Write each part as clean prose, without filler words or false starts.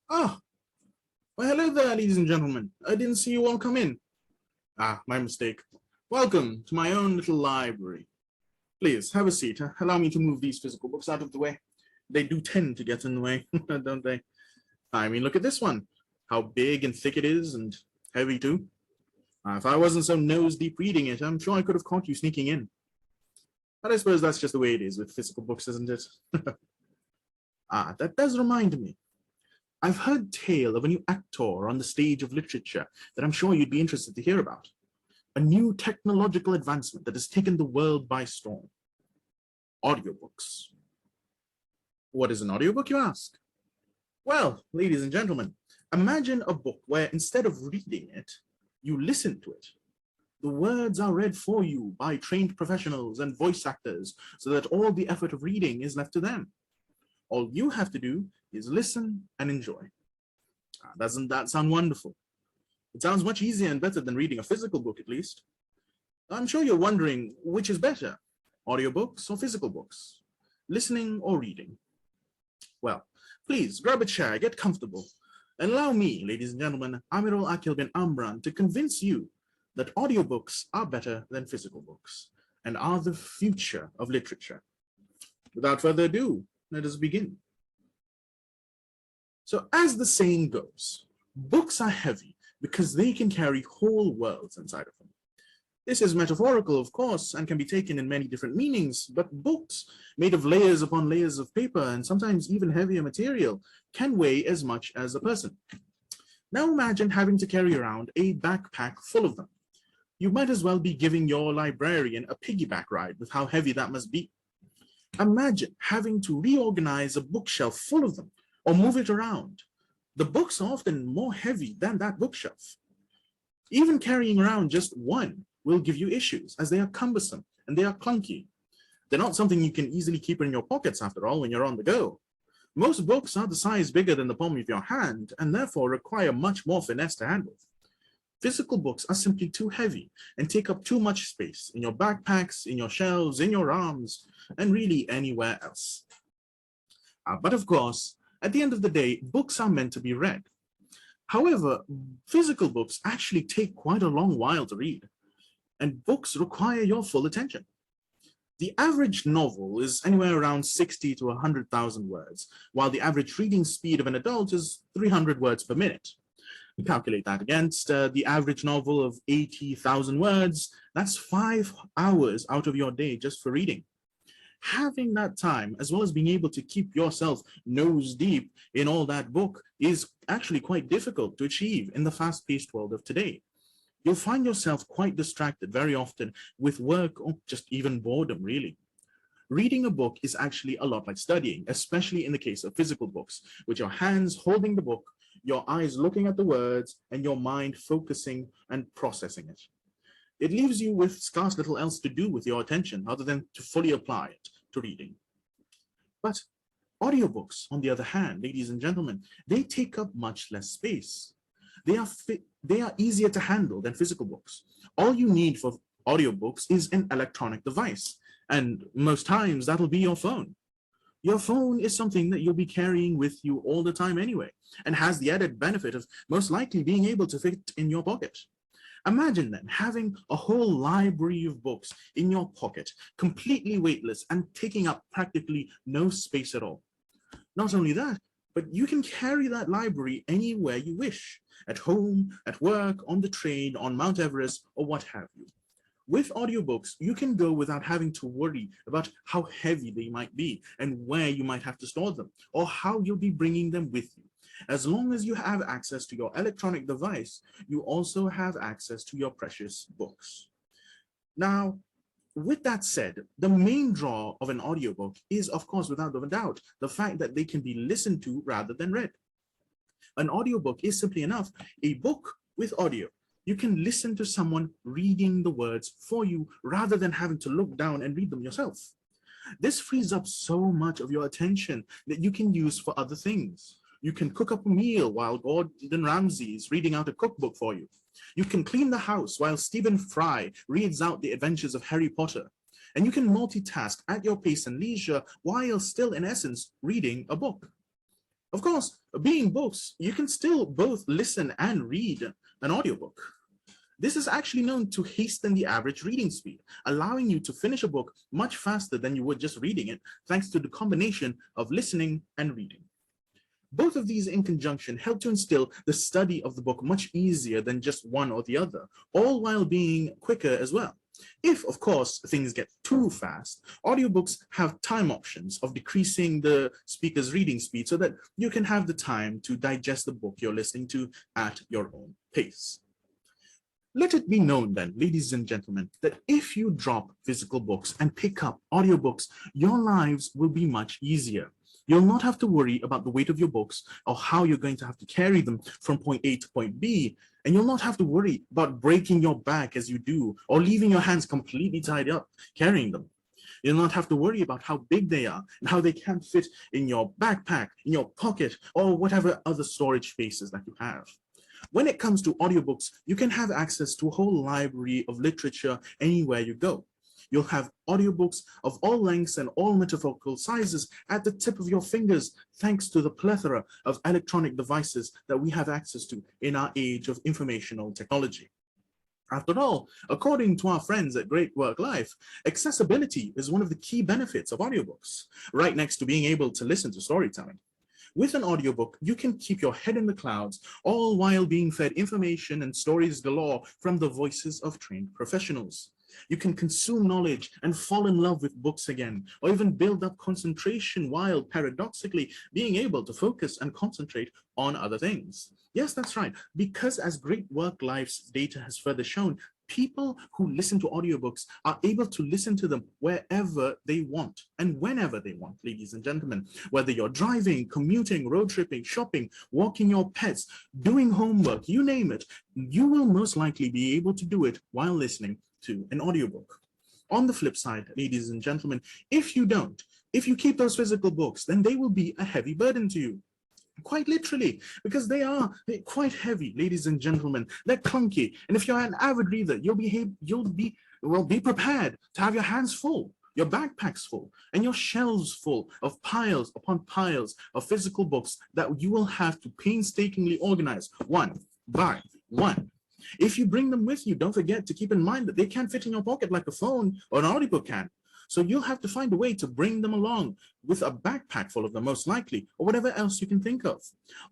Ah, well, hello there, ladies and gentlemen. I didn't see you all come in. My mistake. Welcome to my own little library. Please, have a seat. Allow me to move these physical books out of the way. They do tend to get in the way, don't they? I mean, look at this one. How big and thick it is, and heavy too. If I wasn't so nose-deep reading it, I'm sure I could have caught you sneaking in. But I suppose that's just the way it is with physical books, isn't it? That does remind me. I've heard tale of a new actor on the stage of literature that I'm sure you'd be interested to hear about. A new technological advancement that has taken the world by storm. Audiobooks. What is an audiobook, you ask? Well, ladies and gentlemen, imagine a book where instead of reading it, you listen to it. The words are read for you by trained professionals and voice actors so that all the effort of reading is left to them. All you have to do is listen and enjoy. Doesn't that sound wonderful? It sounds much easier and better than reading a physical book, at least. I'm sure you're wondering which is better, audiobooks or physical books, listening or reading. Well, please grab a chair, get comfortable, and allow me, ladies and gentlemen, Amirul Aqil bin Amran, to convince you that audiobooks are better than physical books and are the future of literature. Without further ado, let us begin. So as the saying goes, books are heavy because they can carry whole worlds inside of them. This is metaphorical, of course, and can be taken in many different meanings, but books made of layers upon layers of paper and sometimes even heavier material can weigh as much as a person. Now imagine having to carry around a backpack full of them. You might as well be giving your librarian a piggyback ride with how heavy that must be. Imagine having to reorganize a bookshelf full of them or move it around. The books are often more heavy than that bookshelf. Even carrying around just one will give you issues as they are cumbersome and they are clunky. They're not something you can easily keep in your pockets after all when you're on the go. Most books are the size bigger than the palm of your hand and therefore require much more finesse to handle. Physical books are simply too heavy and take up too much space in your backpacks, in your shelves, in your arms, and really anywhere else. But of course, at the end of the day, books are meant to be read. However, physical books actually take quite a long while to read, and books require your full attention. The average novel is anywhere around 60 to 100,000 words, while the average reading speed of an adult is 300 words per minute. We calculate that against the average novel of 80,000 words. That's 5 hours out of your day just for reading. Having that time, as well as being able to keep yourself nose deep in all that book, is actually quite difficult to achieve in the fast-paced world of today. You'll find yourself quite distracted very often with work or just even boredom, really. Reading a book is actually a lot like studying, especially in the case of physical books, with your hands holding the book, your eyes looking at the words, and your mind focusing and processing it. It leaves you with scarce little else to do with your attention other than to fully apply it to reading. But audiobooks, on the other hand, ladies and gentlemen, they take up much less space. They are easier to handle than physical books. All you need for audiobooks is an electronic device, and most times that'll be your phone. Your phone is something that you'll be carrying with you all the time anyway, and has the added benefit of most likely being able to fit in your pocket. Imagine then having a whole library of books in your pocket, completely weightless and taking up practically no space at all. Not only that, but you can carry that library anywhere you wish, at home, at work, on the train, on Mount Everest, or what have you. With audiobooks, you can go without having to worry about how heavy they might be and where you might have to store them, or how you'll be bringing them with you. As long as you have access to your electronic device, you also have access to your precious books. Now, with that said, the main draw of an audiobook is, of course, without a doubt, the fact that they can be listened to rather than read. An audiobook is simply enough, a book with audio. You can listen to someone reading the words for you rather than having to look down and read them yourself. This frees up so much of your attention that you can use for other things. You can cook up a meal while Gordon Ramsay is reading out a cookbook for you. You can clean the house while Stephen Fry reads out the adventures of Harry Potter. And you can multitask at your pace and leisure while still, in essence, reading a book. Of course, being books, you can still both listen and read an audiobook. This is actually known to hasten the average reading speed, allowing you to finish a book much faster than you would just reading it, thanks to the combination of listening and reading. Both of these in conjunction help to instill the study of the book much easier than just one or the other, all while being quicker as well. If, of course, things get too fast, audiobooks have time options of decreasing the speaker's reading speed so that you can have the time to digest the book you're listening to at your own pace. Let it be known then, ladies and gentlemen, that if you drop physical books and pick up audiobooks, your lives will be much easier. You'll not have to worry about the weight of your books or how you're going to have to carry them from point A to point B. And you'll not have to worry about breaking your back as you do or leaving your hands completely tied up carrying them. You'll not have to worry about how big they are and how they can't fit in your backpack, in your pocket, or whatever other storage spaces that you have. When it comes to audiobooks, you can have access to a whole library of literature anywhere you go. You'll have audiobooks of all lengths and all metaphorical sizes at the tip of your fingers, thanks to the plethora of electronic devices that we have access to in our age of informational technology. After all, according to our friends at Great Work Life, accessibility is one of the key benefits of audiobooks, right next to being able to listen to storytelling. With an audiobook, you can keep your head in the clouds, all while being fed information and stories galore from the voices of trained professionals. You can consume knowledge and fall in love with books again, or even build up concentration while paradoxically being able to focus and concentrate on other things. Yes, that's right, because as Great Work Life's data has further shown, people who listen to audiobooks are able to listen to them wherever they want and whenever they want, ladies and gentlemen. Whether you're driving, commuting, road tripping, shopping, walking your pets, doing homework, you name it, you will most likely be able to do it while listening to an audiobook. On the flip side, ladies and gentlemen, if you keep those physical books, then they will be a heavy burden to you. Quite literally, because they're quite heavy, ladies and gentlemen. They're clunky, and if you're an avid reader, you'll be prepared to have your hands full, your backpacks full, and your shelves full of piles upon piles of physical books that you will have to painstakingly organize one by one. If you bring them with you, don't forget to keep in mind that they can't fit in your pocket like a phone or an audiobook can. So you'll have to find a way to bring them along with a backpack full of them, most likely, or whatever else you can think of.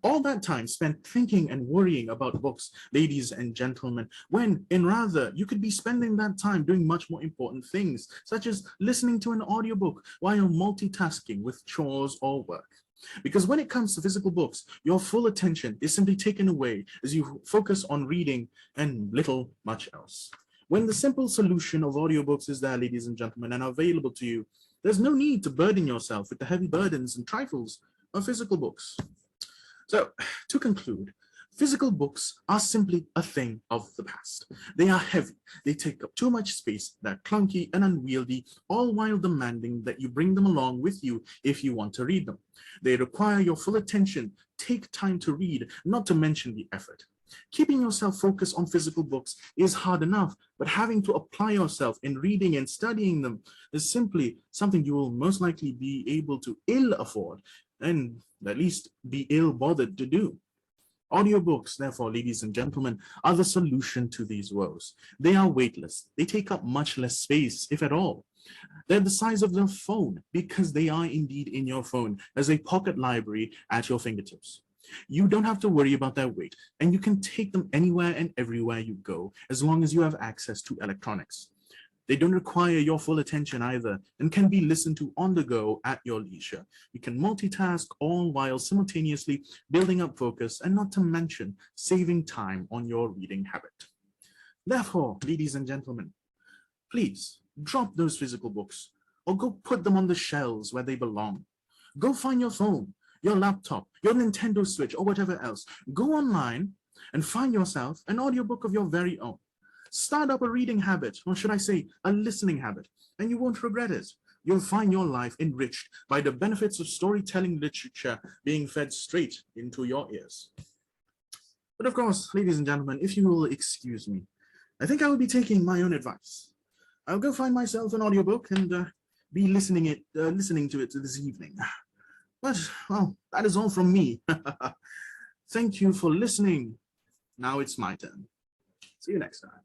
All that time spent thinking and worrying about books, ladies and gentlemen, when in rather you could be spending that time doing much more important things, such as listening to an audiobook while multitasking with chores or work. Because when it comes to physical books, your full attention is simply taken away as you focus on reading and little much else. When the simple solution of audiobooks is there, ladies and gentlemen, and available to you, there's no need to burden yourself with the heavy burdens and trifles of physical books. So, to conclude, physical books are simply a thing of the past. They are heavy, they take up too much space, they're clunky and unwieldy, all while demanding that you bring them along with you if you want to read them. They require your full attention, take time to read, not to mention the effort. Keeping yourself focused on physical books is hard enough, but having to apply yourself in reading and studying them is simply something you will most likely be able to ill afford and at least be ill bothered to do. Audiobooks, therefore, ladies and gentlemen, are the solution to these woes. They are weightless. They take up much less space, if at all. They're the size of the phone because they are indeed in your phone as a pocket library at your fingertips. You don't have to worry about their weight, and you can take them anywhere and everywhere you go as long as you have access to electronics. They don't require your full attention either and can be listened to on the go at your leisure. You can multitask all while simultaneously building up focus and not to mention saving time on your reading habit. Therefore, ladies and gentlemen, please drop those physical books or go put them on the shelves where they belong. Go find your phone, your laptop, your Nintendo Switch, or whatever else. Go online and find yourself an audiobook of your very own. Start up a reading habit, or should I say, a listening habit, and you won't regret it. You'll find your life enriched by the benefits of storytelling literature being fed straight into your ears. But of course, ladies and gentlemen, if you will excuse me, I think I will be taking my own advice. I'll go find myself an audiobook and be listening to it this evening. But, well, that is all from me. Thank you for listening. Now it's my turn. See you next time.